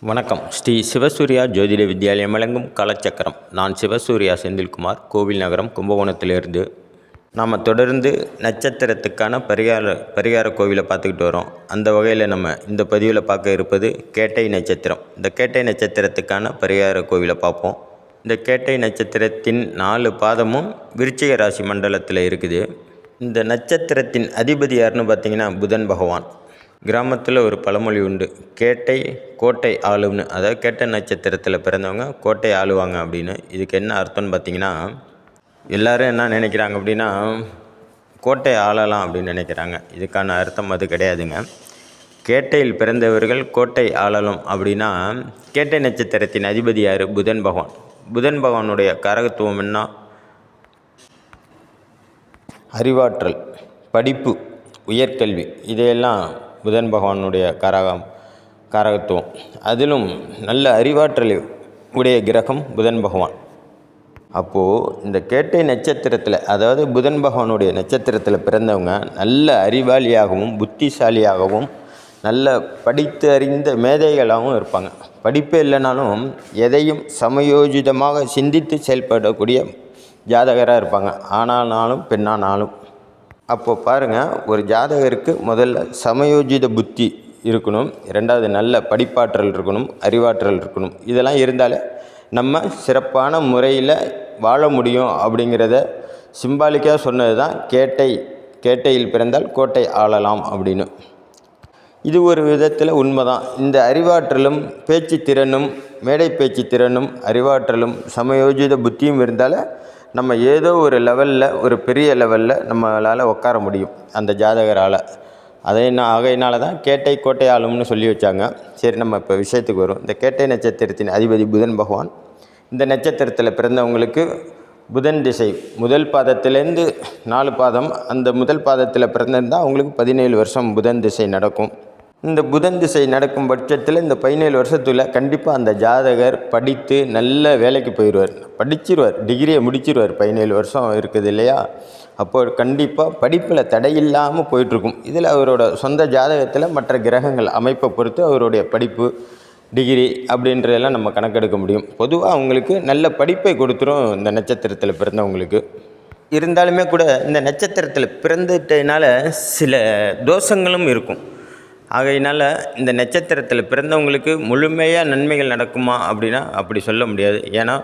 வணக்கம். ஸ்ரீ சிவசூர்யா ஜோதிட வித்யாலயம் வழங்கும் கலச்சக்கரம். நான் சிவசூர்யா செந்தில்குமார், கோவில் நகரம், கும்பகோணத்திலிருந்து. நாம் தொடர்ந்து நட்சத்திரத்துக்கான பரிகார கோவிலை பார்த்துக்கிட்டு வரோம். அந்த வகையில் நம்ம இந்த பதிவில் பார்க்க இருப்பது கேட்டை நட்சத்திரம். இந்த கேட்டை நட்சத்திரத்துக்கான பரிகார கோவிலை பார்ப்போம். இந்த கேட்டை நட்சத்திரத்தின் 4 பாதமும் விருச்சிக ராசி மண்டலத்தில் இருக்குது. இந்த நட்சத்திரத்தின் அதிபதி யாருன்னு பார்த்தீங்கன்னா புதன் பகவான். கிராமத்தில் ஒரு பழமொழி உண்டு, கேட்டை கோட்டை ஆளுன்னு. அதாவது கேட்டை நட்சத்திரத்தில் பிறந்தவங்க கோட்டை ஆளுவாங்க அப்படின்னு. இதுக்கு என்ன அர்த்தம்னு பார்த்தீங்கன்னா, எல்லோரும் என்ன நினைக்கிறாங்க அப்படின்னா, கோட்டை ஆளலாம் அப்படின்னு நினைக்கிறாங்க. இதுக்கான அர்த்தம் அது கிடையாதுங்க. கேட்டையில் பிறந்தவர்கள் கோட்டை ஆளலாம் அப்படின்னா, கேட்டை நட்சத்திரத்தின் அதிபதி யார்? புதன் பகவான். புதன் பகவானுடைய காரகத்துவம் என்ன? அறிவாற்றல், படிப்பு, உயர்கல்வி, இதையெல்லாம் புதன் பகவானுடைய காரகத்துவம். அதிலும் நல்ல அறிவாற்றல் உடைய கிரகம் புதன் பகவான். அப்போது இந்த கேட்டை நட்சத்திரத்தில், அதாவது புதன் பகவானுடைய நட்சத்திரத்தில் பிறந்தவங்க நல்ல அறிவாளியாகவும் புத்திசாலியாகவும் நல்ல படித்து அறிந்த மேதைகளாகவும் இருப்பாங்க. படிப்பே இல்லைனாலும் எதையும் சமயோஜிதமாக சிந்தித்து செயல்படக்கூடிய ஜாதகராக இருப்பாங்க, ஆனாலும் பெண்ணானாலும். அப்போது பாருங்கள், ஒரு ஜாதகருக்கு முதல்ல சமயோஜித புத்தி இருக்கணும், 2வது நல்ல படிப்பாற்றல் இருக்கணும், அறிவாற்றல் இருக்கணும். இதெல்லாம் இருந்தாலே நம்ம சிறப்பான முறையில் வாழ முடியும் அப்படிங்கிறத சிம்பாலிக்காக சொன்னது தான் கேட்டையில் பிறந்தால் கோட்டை ஆளலாம் அப்படின்னு. இது ஒரு விதத்தில் உண்மைதான். இந்த அறிவாற்றலும் பேச்சு திறனும், மேடை பேச்சு திறனும், அறிவாற்றலும் சமயோஜித புத்தியும் இருந்தால் நம்ம ஏதோ ஒரு லெவலில், ஒரு பெரிய லெவலில் நம்மளால் உட்கார முடியும் அந்த ஜாதகரால். ஆகையினால தான் கேட்டை கோட்டை ஆளும்னு சொல்லி வச்சாங்க. சரி, நம்ம இப்போ விஷயத்துக்கு வரும். இந்த கேட்டை நட்சத்திரத்தின் அதிபதி புதன் பகவான். இந்த நட்சத்திரத்தில் பிறந்தவங்களுக்கு புதன் திசை முதல் பாதத்திலேருந்து 4 பாதம், அந்த முதல் பாதத்தில் பிறந்திருந்தால் அவங்களுக்கு 17 வருஷம் புதன் திசை நடக்கும். இந்த புதன் திசை நடக்கும் பட்சத்தில் இந்த 17 வருஷத்தில் கண்டிப்பாக அந்த ஜாதகர் படித்து நல்ல வேலைக்கு போயிடுவார், படிச்சிருவார், டிகிரியை முடிச்சிருவார். 17 வருஷம் இருக்குது இல்லையா? அப்போது கண்டிப்பாக படிப்பில் தடையில்லாமல் போயிட்டுருக்கும். இதில் அவரோட சொந்த ஜாதகத்தில் மற்ற கிரகங்கள் அமைப்பை பொறுத்து அவருடைய படிப்பு, டிகிரி அப்படின்றதெல்லாம் நம்ம கணக்கெடுக்க முடியும். பொதுவாக அவங்களுக்கு நல்ல படிப்பை கொடுத்துரும் இந்த நட்சத்திரத்தில் பிறந்தவங்களுக்கு. இருந்தாலுமே கூட இந்த நட்சத்திரத்தில் பிறந்துட்டதுனால சில தோஷங்களும் இருக்கும். ஆகையினால் இந்த நட்சத்திரத்தில் பிறந்தவங்களுக்கு முழுமையாக நன்மைகள் நடக்குமா அப்படின்னா அப்படி சொல்ல முடியாது. ஏன்னா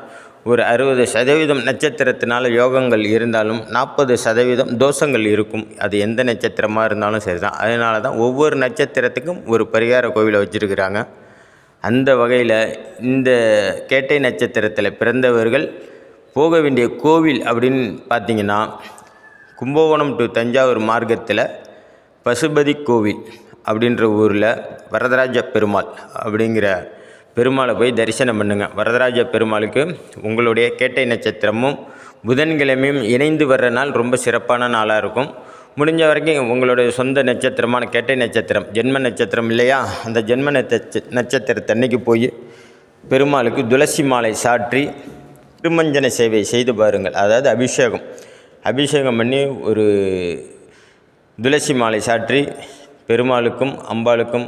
ஒரு 60% நட்சத்திரத்தினால யோகங்கள் இருந்தாலும் 40% தோஷங்கள் இருக்கும். அது எந்த நட்சத்திரமாக இருந்தாலும் சரி தான். அதனால தான் ஒவ்வொரு நட்சத்திரத்துக்கும் ஒரு பரிகார கோவிலை வச்சுருக்கிறாங்க. அந்த வகையில் இந்த கேட்டை நட்சத்திரத்தில் பிறந்தவர்கள் போக வேண்டிய கோவில் அப்படின்னு பார்த்திங்கன்னா, கும்பகோணம் டு தஞ்சாவூர் மார்க்கத்தில் பசுபதி கோவில் அப்படின்ற ஊரில் வரதராஜ பெருமாள் அப்படிங்கிற பெருமாளை போய் தரிசனம் பண்ணுங்கள். வரதராஜ பெருமாளுக்கு உங்களுடைய கேட்டை நட்சத்திரமும் புதன்கிழமையும் இணைந்து வர்ற நாள் ரொம்ப சிறப்பான நாளாக இருக்கும். முடிஞ்ச வரைக்கும் உங்களுடைய சொந்த நட்சத்திரமான கேட்டை நட்சத்திரம், ஜென்ம நட்சத்திரம் இல்லையா, அந்த ஜென்ம நட்சத்திரத்தன்னைக்கு போய் பெருமாளுக்கு துளசி மாலை சாற்றி திருமஞ்சன சேவை செய்து பாருங்கள். அதாவது அபிஷேகம் பண்ணி ஒரு துளசி மாலை சாற்றி பெருமாளுக்கும் அம்பாளுக்கும்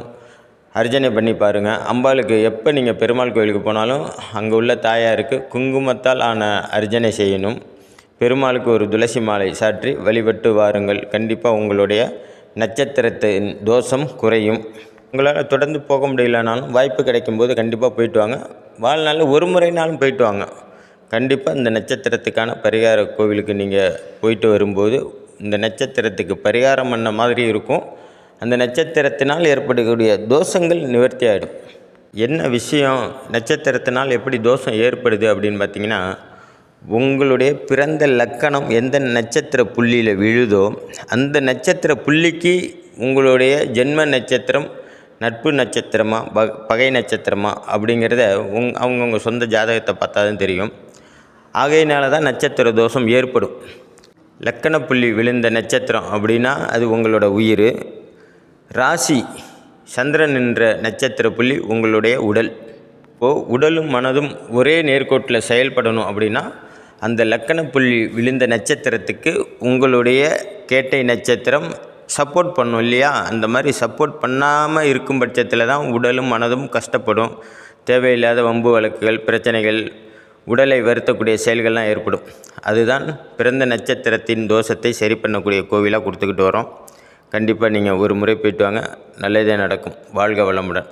அர்ச்சனை பண்ணி பாருங்கள். அம்பாளுக்கு எப்போ நீங்கள் பெருமாள் கோயிலுக்கு போனாலும் அங்கே உள்ள தாயாருக்கு குங்குமத்தால் ஆன அர்ச்சனை செய்யணும். பெருமாளுக்கு ஒரு துளசி மாலை சாற்றி வழிபட்டு வாருங்கள். கண்டிப்பாக உங்களுடைய நட்சத்திரத்தின் தோஷம் குறையும். உங்களால் தொடர்ந்து போக முடியலனாலும் வாய்ப்பு கிடைக்கும்போது கண்டிப்பாக போயிட்டு வாங்க. வாழ்நாளில் ஒரு முறைனாலும் போயிட்டு வாங்க. கண்டிப்பாக இந்த நட்சத்திரத்துக்கான பரிகார கோவிலுக்கு நீங்கள் போயிட்டு வரும்போது இந்த நட்சத்திரத்துக்கு பரிகாரம் பண்ண மாதிரி இருக்கும். அந்த நட்சத்திரத்தினால் ஏற்படக்கூடிய தோஷங்கள் நிவர்த்தி ஆகிடும். என்ன விஷயம், நட்சத்திரத்தினால் எப்படி தோஷம் ஏற்படுது அப்படின்னு பார்த்திங்கன்னா, உங்களுடைய பிறந்த லக்கணம் எந்த நட்சத்திர புள்ளியில் விழுதோ அந்த நட்சத்திர புள்ளிக்கு உங்களுடைய ஜென்ம நட்சத்திரம் நட்பு நட்சத்திரமா பகை நட்சத்திரமா அப்படிங்கிறத அவங்கவுங்க சொந்த ஜாதகத்தை பார்த்தா தான் தெரியும். ஆகையினால தான் நட்சத்திர தோஷம் ஏற்படும். லக்கண புள்ளி விழுந்த நட்சத்திரம் அப்படின்னா அது உங்களோட உயிர். ராசி சந்திரன் என்ற நட்சத்திர புள்ளி உங்களுடைய உடல். இப்போது உடலும் மனதும் ஒரே நேர்கோட்டில் செயல்படணும் அப்படின்னா அந்த லக்கண புள்ளி விழுந்த நட்சத்திரத்துக்கு உங்களுடைய கேட்டை நட்சத்திரம் சப்போர்ட் பண்ணும் இல்லையா, அந்த மாதிரி சப்போர்ட் பண்ணாமல் இருக்கும் பட்சத்தில் தான் உடலும் மனதும் கஷ்டப்படும். தேவையில்லாத வம்பு வழக்குகள், பிரச்சனைகள், உடலை வருத்தக்கூடிய செயல்கள்லாம் ஏற்படும். அதுதான் பிறந்த நட்சத்திரத்தின் தோஷத்தை சரி பண்ணக்கூடிய கோவிலாக கொடுத்துக்கிட்டு வரோம். கண்டிப்பாக நீங்கள் ஒரு முறை போய்ட்டு வாங்க, நல்லதே நடக்கும். வாழ்க வளமுடன்.